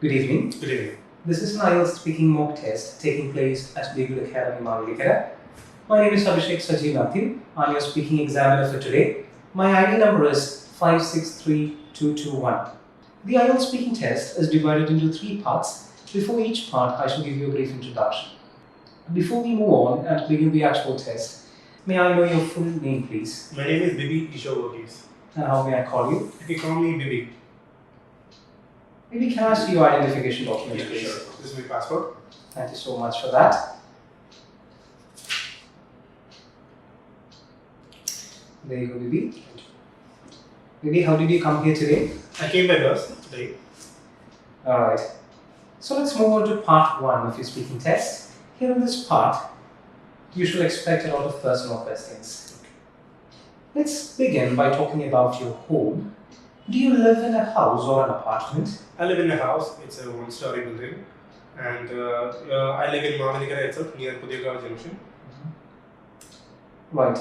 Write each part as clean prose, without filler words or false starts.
Good evening. Good evening. This is an IELTS speaking mock test taking place at Legal Academy, Mavelikara. My name is Abhishek Saji Matthew. I'm your speaking examiner for today. My ID number is 563221. The IELTS speaking test is divided into three parts. Before each part, I shall give you a brief introduction. Before we move on and begin the actual test, may I know your full name, please? My name is Bibi Ishovarghese. And how may I call you? You can call me Bibi. Maybe can I see your identification document, Yeah, please? sure. This is my passport. Thank you so much for that. There you go, Bibi. Bibi, how did you come here today? I came by bus today. Alright. So let's move on to part 1 of your speaking test. Here in this part, you should expect a lot of personal questions. Let's begin by talking about your home. Do you live in a house or an apartment? I live in a house. It's a one-story building. And I live in Mavelikara itself, near Pudiyagaon Junction. Right.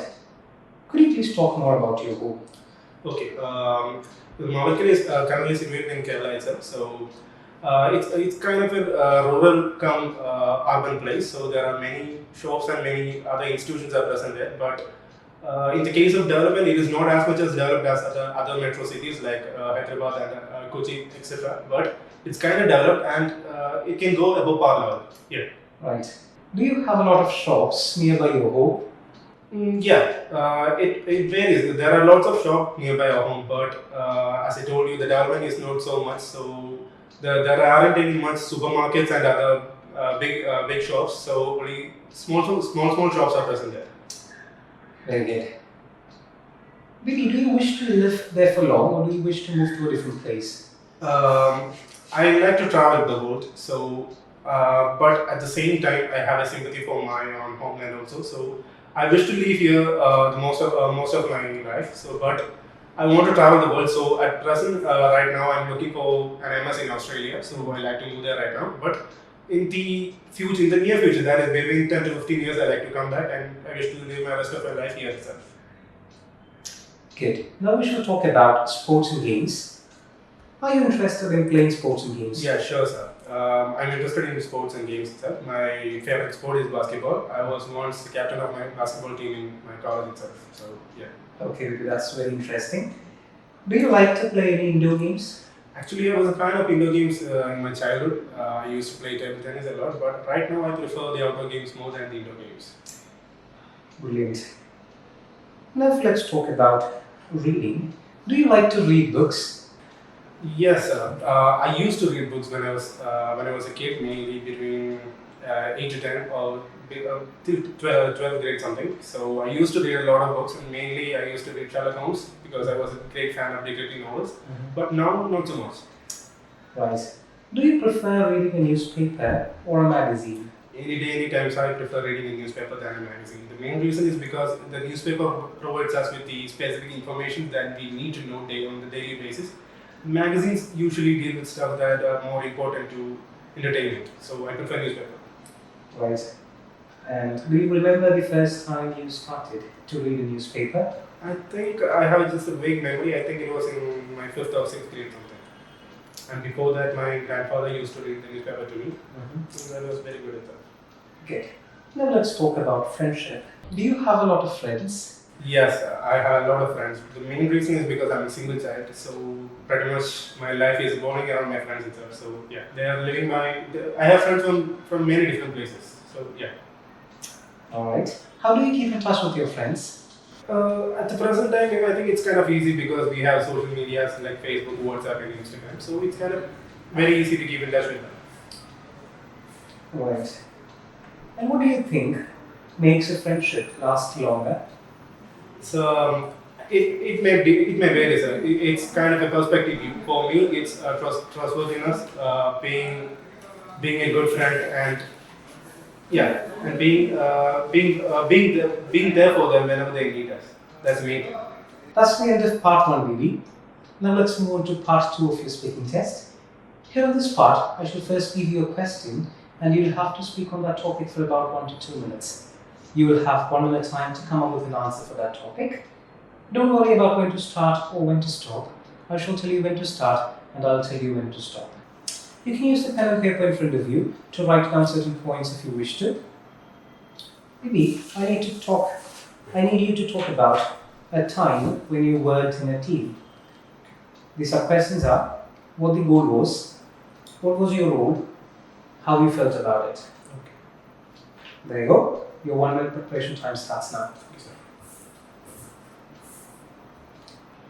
Could you please talk more about your home? Okay. Mavelikara is currently situated in Kerala itself. So it's kind of a rural come urban place. So there are many shops and many other institutions are present there. But in the case of development, it is not as much as developed as other metro cities like Hyderabad and Kochi, etc. But it's kind of developed and it can go above par level. Yeah. Right. Do you have a lot of shops nearby your home? It varies. There are lots of shops nearby our home, but as I told you, the development is not so much. So there aren't any much supermarkets and other big shops. So only small shops are present there. Very good. Bibi, do you wish to live there for long or do you wish to move to a different place? I like to travel the world, so but at the same time, I have a sympathy for my own homeland also. So I wish to live here most of my life. So, but I want to travel the world. So at present, right now, I'm looking for an MS in Australia. So I like to move there right now. But in the future, in the near future, that is maybe 10 to 15 years, I like to come back and I wish to live my rest of my life here itself. Good. Now we shall talk about sports and games. Are you interested in playing sports and games? Yeah, sure, sir. I'm interested in sports and games itself. My favorite sport is basketball. I was once the captain of my basketball team in my college itself. So, yeah. Okay, that's very interesting. Do you like to play any indoor games? Actually, I was a fan of indoor games in my childhood. I used to play table tennis a lot, but right now I prefer the outdoor games more than the indoor games. Brilliant. Now let's talk about reading. Do you like to read books? Yes, sir. I used to read books when I was a kid, mainly between 8 to 10 or till 12 grade something. So I used to read a lot of books, and mainly I used to read Sherlock Holmes because I was a great fan of detective novels. But now, not so much. Right. Do you prefer reading a newspaper or a magazine? Any day, any time, so I prefer reading a newspaper than a magazine. The main reason is because the newspaper provides us with the specific information that we need to know on the daily basis. Magazines usually deal with stuff that are more important to entertainment, so I prefer newspaper. Right. And do you remember the first time you started to read a newspaper? I think I have just a vague memory. I think it was in my 5th or 6th grade something. And before that, my grandfather used to read the newspaper to me. So that was very good at that. Good. Now let's talk about friendship. Do you have a lot of friends? Yes, I have a lot of friends. The main reason is because I'm a single child, so pretty much my life is revolving around my friends itself. So yeah, they are living I have friends from many different places. So yeah. Alright. How do you keep in touch with your friends? At the present time, I think it's kind of easy because we have social medias like Facebook, WhatsApp, and Instagram. So it's kind of very easy to keep in touch with them. Right. And what do you think makes a friendship last longer? So it may vary, sir. It's kind of a perspective. For me, it's trustworthiness, being a good friend, and being there for them whenever they need us. That's me. That's the end of part 1, Bibi. Now let's move on to part 2 of your speaking test. Here in this part, I shall first give you a question and you will have to speak on that topic for about 1 to 2 minutes. You will have 1 minute time to come up with an answer for that topic. Don't worry about when to start or when to stop. I shall tell you when to start and I'll tell you when to stop. You can use the pen and paper in front of you to write down certain points if you wish to. Maybe I need you to talk about a time when you worked in a team. The sub-questions are what the goal was, what was your role, how you felt about it. Okay. There you go. Your 1 minute preparation time starts now. Yes, sir.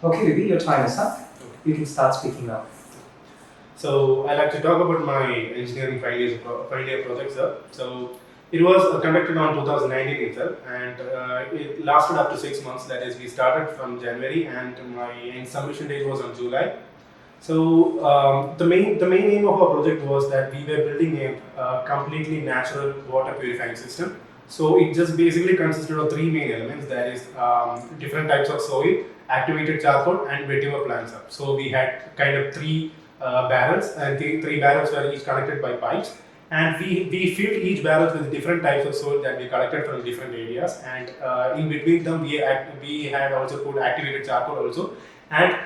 Okay, Vivi, your time is up. Okay. You can start speaking now. So I like to talk about my engineering final year project, sir. So it was conducted on 2019 itself, and it lasted up to 6 months. That is, we started from January, and my end submission date was on July. So the main aim of our project was that we were building a completely natural water purifying system. So it just basically consisted of three main elements. That is different types of soil, activated charcoal, and vetiver plants. So we had kind of three barrels, and the three barrels were each connected by pipes. And we filled each barrel with different types of soil that we collected from different areas. And in between them, we had also put activated charcoal also. And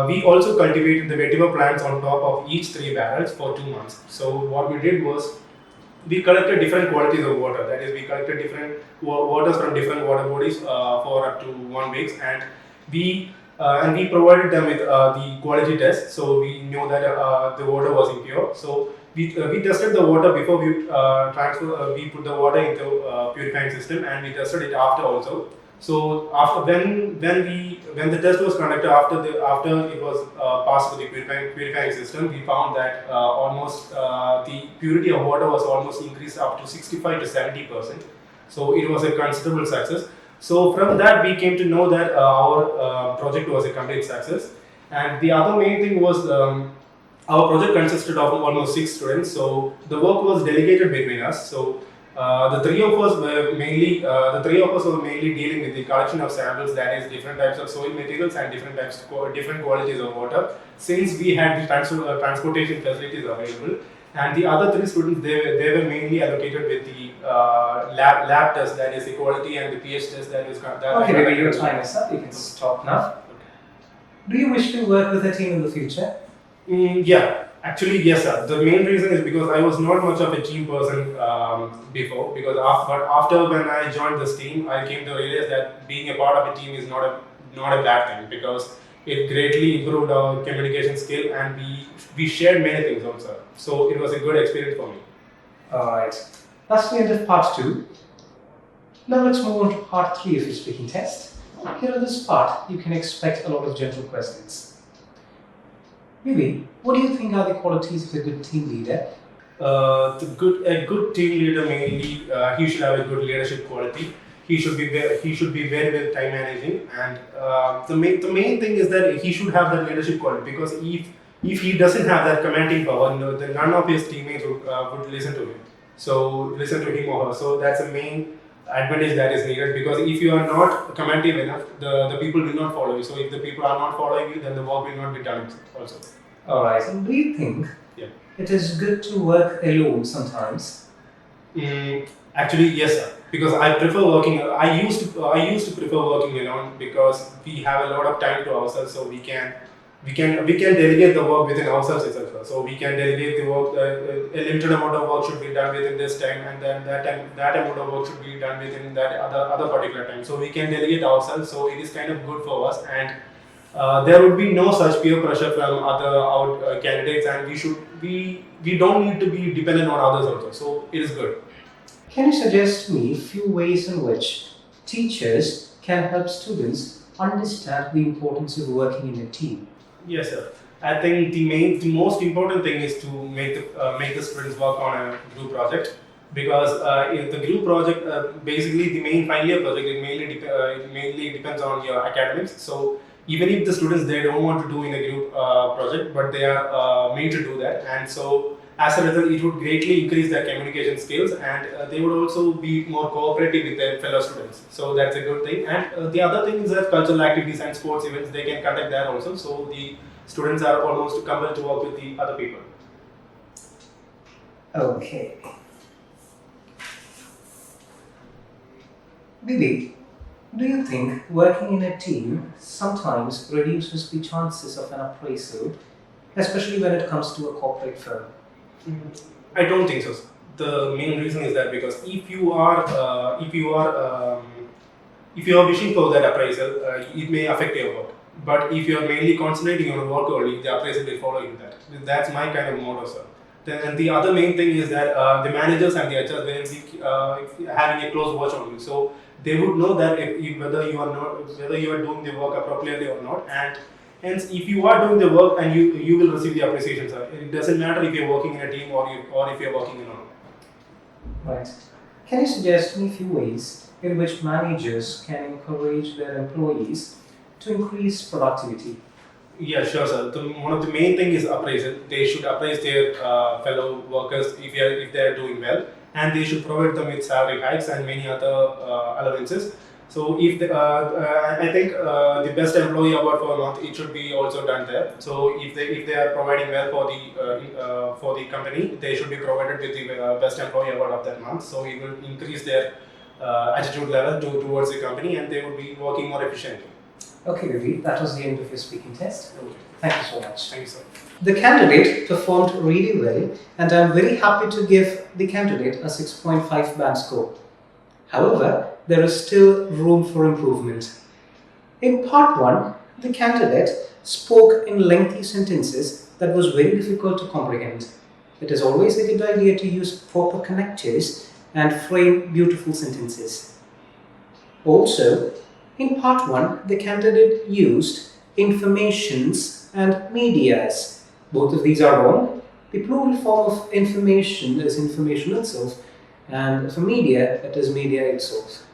we also cultivated the vetiver plants on top of each three barrels for 2 months. So what we did was we collected different qualities of water. That is, we collected different waters from different water bodies for up to 1 week, and we provided them with the quality test. So we know that the water was impure. So we tested the water before we we put the water into purifying system, and we tested it after also. So after when the test was conducted, after it was passed to the purifying system, we found that almost the purity of water was almost increased up to 65 to 70%. So it was a considerable success. So from that we came to know that our project was a complete success. And the other main thing was our project consisted of almost 6 students. So the work was delegated between us. So the three of us were mainly dealing with the collection of samples, that is different types of soil materials and different qualities of water, since we had the transportation facilities available. And the other 3 students, they were mainly allocated with the lab test, that is the quality, and the pH test, that is Okay, maybe your time is up. You can stop now. Do you wish to work with a team in the future? Yeah, actually yes, sir. The main reason is because I was not much of a team person before. But after when I joined this team, I came to realize that being a part of a team is not a bad thing, because it greatly improved our communication skill, and we shared many things also. So it was a good experience for me. Alright, that's the end of part 2. Now let's move on to part 3 of your speaking test. Here in this part, you can expect a lot of general questions. Vivi, what do you think are the qualities of a good team leader? A good team leader, mainly he should have a good leadership quality. He should be very well time managing, and the main thing is that he should have that leadership quality, because if he doesn't have that commanding power, then none of his teammates would listen to him. So listen to him or her. So that's the main advantage that is needed, because if you are not commanding enough, the people will not follow you. So if the people are not following you, then the work will not be done also. Alright, so do you think it is good to work alone sometimes? Actually, yes, sir. Because I prefer working. I used to prefer working alone, because we have a lot of time to ourselves, so we can delegate the work within ourselves itself. So we can delegate the work. A limited amount of work should be done within this time, and then that amount of work should be done within that other particular time. So we can delegate ourselves. So it is kind of good for us, and there would be no such peer pressure from other candidates, and we don't need to be dependent on others also. So it is good. Can you suggest me a few ways in which teachers can help students understand the importance of working in a team? Yes, sir. I think the most important thing is to make the students work on a group project, because in the group project, basically the main final year project, it mainly depends on your academics. So even if the students, they don't want to do in a group project, but they are made to do that, and so as a result, it would greatly increase their communication skills, and they would also be more cooperative with their fellow students. So that's a good thing. And the other thing is that cultural activities and sports events, they can conduct there also. So the students are almost compelled to work with the other people. Okay. Vivi, do you think working in a team sometimes reduces the chances of an appraisal, especially when it comes to a corporate firm? I don't think so. The main reason is that because if you are wishing for that appraisal, it may affect your work. But if you are mainly concentrating on work only, the appraisal will follow you that. That's my kind of motto, sir. Then, and the other main thing is that the managers and the HR will be having a close watch on you. So they would know that whether you are doing the work appropriately or not. And hence, if you are doing the work and you will receive the appreciation, sir. It doesn't matter if you're working in a team or if you're working alone. Right. Can you suggest me a few ways in which managers can encourage their employees to increase productivity? Yeah, sure, sir. One of the main thing is appraisal. They should appraise their fellow workers if they are doing well, and they should provide them with salary hikes and many other allowances. So if I think the best employee award for a month, it should be also done there. So if they are providing well for the company, they should be provided with the best employee award of that month. So it will increase their attitude level towards the company, and they will be working more efficiently. Okay, Ravi, that was the end of your speaking test. Okay. Thank you so much. Thank you, sir. The candidate performed really well, and I'm very happy to give the candidate a 6.5 band score. However, there is still room for improvement. In part 1, the candidate spoke in lengthy sentences that was very difficult to comprehend. It is always a good idea to use proper connectors and frame beautiful sentences. Also, in part 1, the candidate used informations and medias. Both of these are wrong. The plural form of information is information itself, and for media, it is media itself.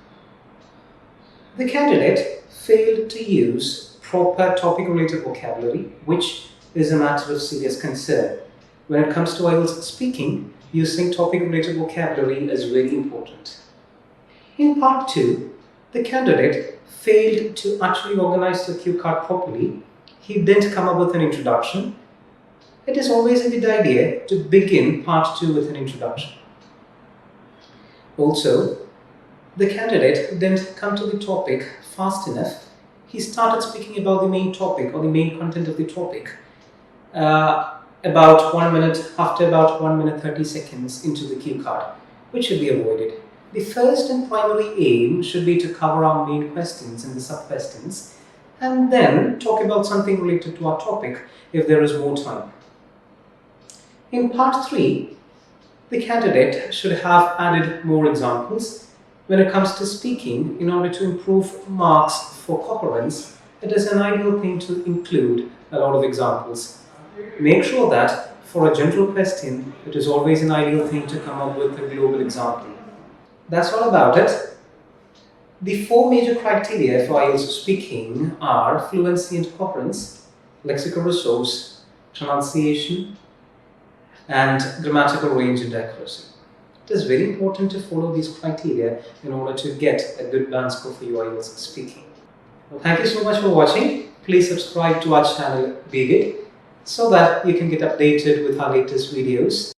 The candidate failed to use proper topic-related vocabulary, which is a matter of serious concern. When it comes to IELTS speaking, using topic-related vocabulary is very important. In part 2, the candidate failed to actually organize the cue card properly. He didn't come up with an introduction. It is always a good idea to begin part 2 with an introduction. Also, the candidate didn't come to the topic fast enough. He started speaking about the main topic or the main content of the topic after about 1 minute 30 seconds into the cue card, which should be avoided. The first and primary aim should be to cover our main questions and the sub-questions, and then talk about something related to our topic if there is more time. In part 3, the candidate should have added more examples. When it comes to speaking, in order to improve marks for coherence, it is an ideal thing to include a lot of examples. Make sure that for a general question, it is always an ideal thing to come up with a global example. That's all about it. The 4 major criteria for IELTS speaking are fluency and coherence, lexical resource, pronunciation, and grammatical range and accuracy. It is very important to follow these criteria in order to get a good band score for your IELTS speaking. Well, thank you so much for watching. Please subscribe to our channel BeGood so that you can get updated with our latest videos.